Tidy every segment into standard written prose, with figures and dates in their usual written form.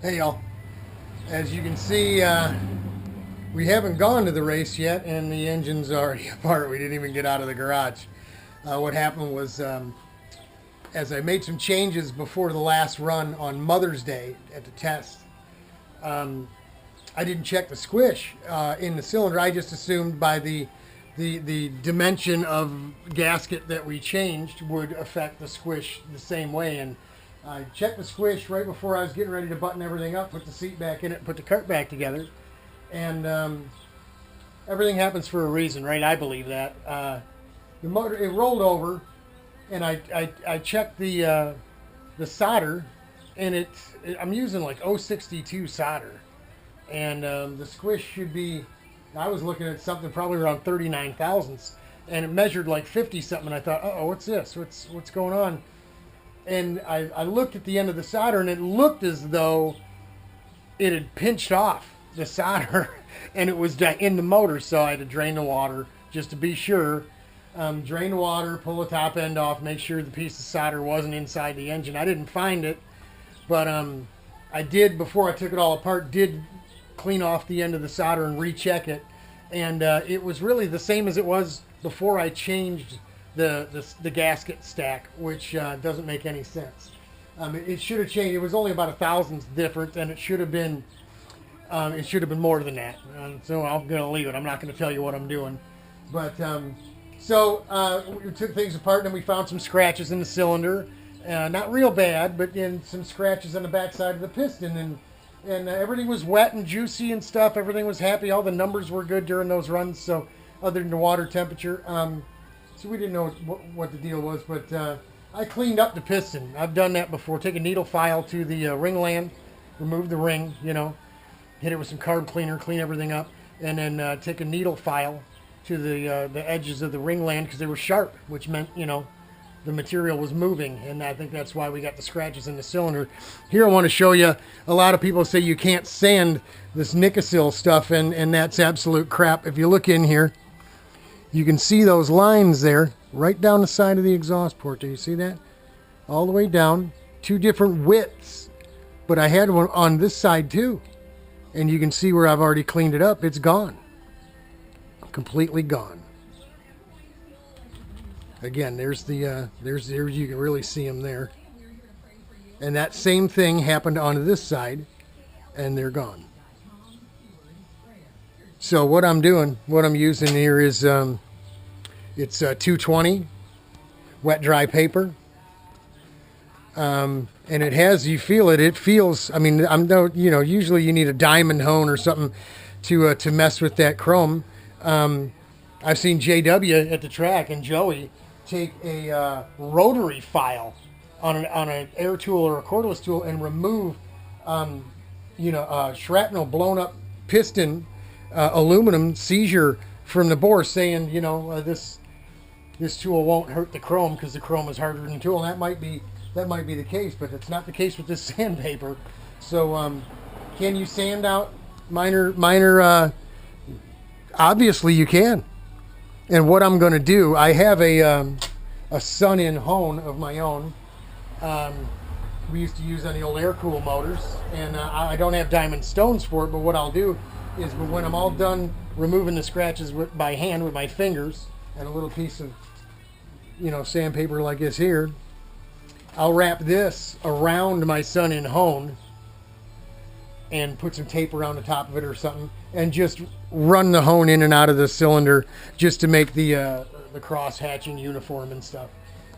Hey y'all, as you can see, we haven't gone to the race yet and the engine's already apart. We didn't even get out of the garage. What happened was, as I made some changes before the last run on Mother's Day at the test, I didn't check the squish in the cylinder. I just assumed by the dimension of gasket that we changed would affect the squish the same way. And I checked the squish right before I was getting ready to button everything up, put the seat back in it, put the cart back together. And everything happens for a reason, right? I believe that. The motor, it rolled over, and I checked the solder, and I'm using like 062 solder. And the squish should be, I was looking at something probably around 39 thousandths, and it measured like 50 something. And I thought, oh, what's this? What's going on? And I looked at the end of the solder, and it looked as though it had pinched off the solder, and it was in the motor. So I had to drain the water just to be sure. Drain the water, pull the top end off, make sure the piece of solder wasn't inside the engine. I didn't find it, but I did, before I took it all apart, did clean off the end of the solder and recheck it, and it was really the same as it was before I changed the gasket stack, which doesn't make any sense. It should have changed. It was only about a thousandth different, and it should have been more than that. So I'm going to leave it. I'm not going to tell you what I'm doing. But so we took things apart, and then we found some scratches in the cylinder. Not real bad, but in some scratches on the backside of the piston, and everything was wet and juicy and stuff. Everything was happy. All the numbers were good during those runs. So other than the water temperature. So we didn't know what the deal was, but I cleaned up the piston. I've done that before. Take a needle file to the ring land, remove the ring, hit it with some carb cleaner, clean everything up, and then take a needle file to the edges of the ring land because they were sharp, which meant, the material was moving, and I think that's why we got the scratches in the cylinder. Here I want to show you, a lot of people say you can't sand this Nikasil stuff, and that's absolute crap. If you look in here, you can see those lines there, right down the side of the exhaust port. Do you see that? All the way down, two different widths. But I had one on this side too. And you can see where I've already cleaned it up. It's gone. Completely gone. Again, there's you can really see them there. And that same thing happened on this side, and they're gone. So what I'm using here is it's 220 wet dry paper, and it has, you feel it. It feels. I mean, usually you need a diamond hone or something to mess with that chrome. I've seen JW at the track and Joey take a rotary file on an air tool or a cordless tool and remove shrapnel blown up piston. Aluminum seizure from the bore, saying this tool won't hurt the chrome because the chrome is harder than the tool. And that might be the case, but it's not the case with this sandpaper. So can you sand out minor? Obviously you can. And what I'm going to do, I have a Sun-In hone of my own. We used to use on the old air cool motors, and I don't have diamond stones for it. But what I'll do is, when I'm all done removing the scratches by hand with my fingers and a little piece of sandpaper like this here, I'll wrap this around my Sun-In hone and put some tape around the top of it or something, and just run the hone in and out of the cylinder just to make the cross hatching uniform and stuff.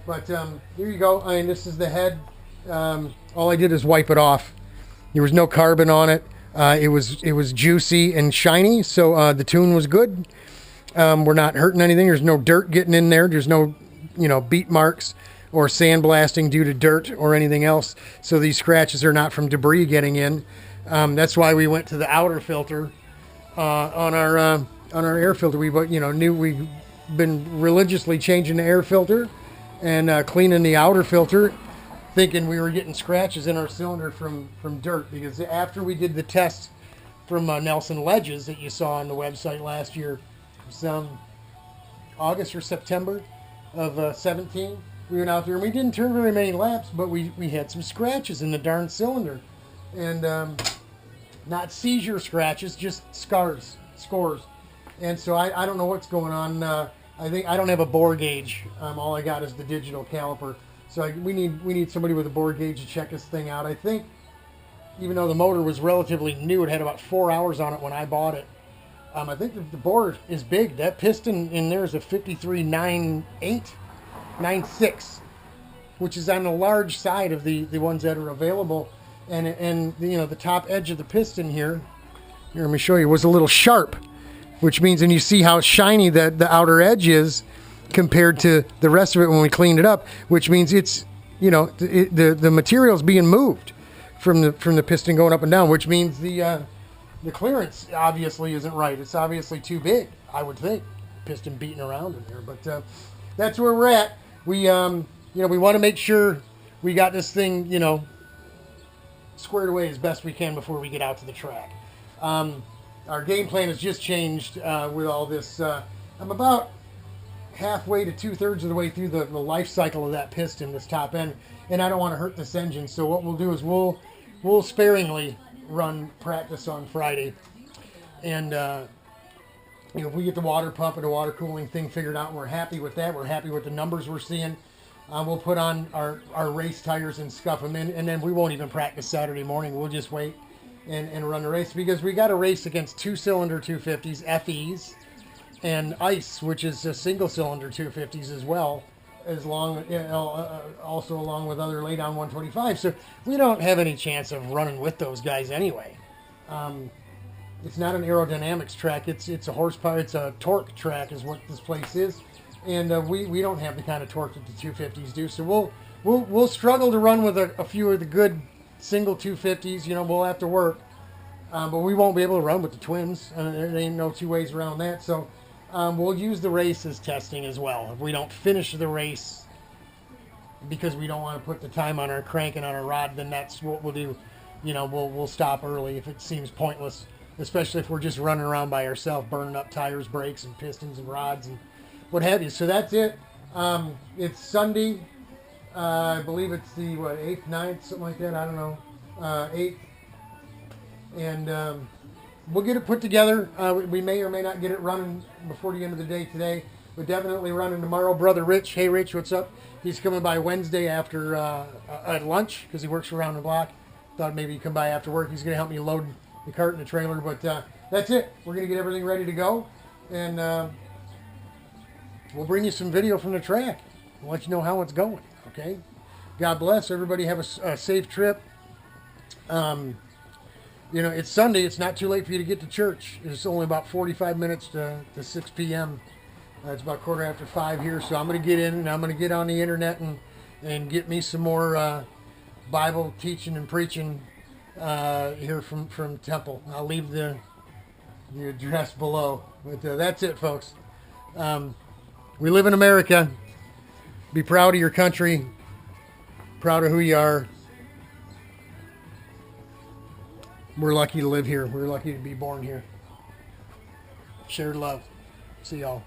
But here you go. I mean, this is the head. All I did is wipe it off. There was no carbon on it. It was juicy and shiny, so the tune was good. We're not hurting anything. There's no dirt getting in there. There's no beat marks or sandblasting due to dirt or anything else. So these scratches are not from debris getting in. That's why we went to the outer filter on our air filter. We knew we've been religiously changing the air filter and cleaning the outer filter, thinking we were getting scratches in our cylinder from dirt, because after we did the test from Nelson Ledges that you saw on the website last year, some August or September of 17, we went out there and we didn't turn very many laps, but we had some scratches in the darn cylinder. and not seizure scratches, just scores. And so I don't know what's going on. I think I don't have a bore gauge. All I got is the digital caliper. So we need somebody with a bore gauge to check this thing out. I think even though the motor was relatively new, it had about 4 hours on it when I bought it. I think the bore is big. That piston in there is a 53.9896, which is on the large side of the ones that are available. And you know, the top edge of the piston here, let me show you, was a little sharp, which means, and you see how shiny the outer edge is compared to the rest of it when we cleaned it up, which means it's, you know, the material's being moved from the piston going up and down, which means the clearance obviously isn't right. It's obviously too big, I would think. Piston beating around in there, but that's where we're at. We you know, we want to make sure we got this thing, you know, squared away as best we can before we get out to the track. Our game plan has just changed with all this. I'm about halfway to 2/3 of the way through the life cycle of that piston, this top end, and I don't want to hurt this engine. So what we'll do is we'll sparingly run practice on Friday, and you know, if we get the water pump and the water cooling thing figured out and we're happy with that, we're happy with the numbers we're seeing, we'll put on our race tires and scuff them in, and then we won't even practice Saturday morning. We'll just wait and run the race, because we got a race against 2-cylinder 250s, FEs, and ICE, which is a single-cylinder 250s as well, also along with other lay-down 125. So we don't have any chance of running with those guys anyway. It's not an aerodynamics track. It's a horsepower. It's a torque track is what this place is, and we don't have the kind of torque that the 250s do. So we'll struggle to run with a few of the good single 250s. You know, we'll have to work, but we won't be able to run with the twins. There ain't no two ways around that. So we'll use the race as testing as well. If we don't finish the race because we don't want to put the time on our crank and on our rod, then that's what we'll do. You know, we'll stop early if it seems pointless, especially if we're just running around by ourselves, burning up tires, brakes, and pistons and rods and what have you. So that's it. It's Sunday. I believe it's the 8th, 9th, something like that. I don't know. 8th, and we'll get it put together. We may or may not get it running before the end of the day today, but definitely running tomorrow. Brother Rich, hey Rich, what's up? He's coming by Wednesday after at lunch, because he works around the block. Thought maybe he'd come by after work. He's going to help me load the cart in the trailer, but that's it. We're going to get everything ready to go, and we'll bring you some video from the track. We'll let you know how it's going. Okay, God bless everybody. Have a safe trip. You know, it's Sunday. It's not too late for you to get to church. It's only about 45 minutes to 6 p.m. It's about 4:45 here, so I'm going to get in and I'm going to get on the internet and get me some more Bible teaching and preaching here from Temple. I'll leave the address below. But that's it, folks. We live in America. Be proud of your country. Proud of who you are. We're lucky to live here. We're lucky to be born here. Shared love. See y'all.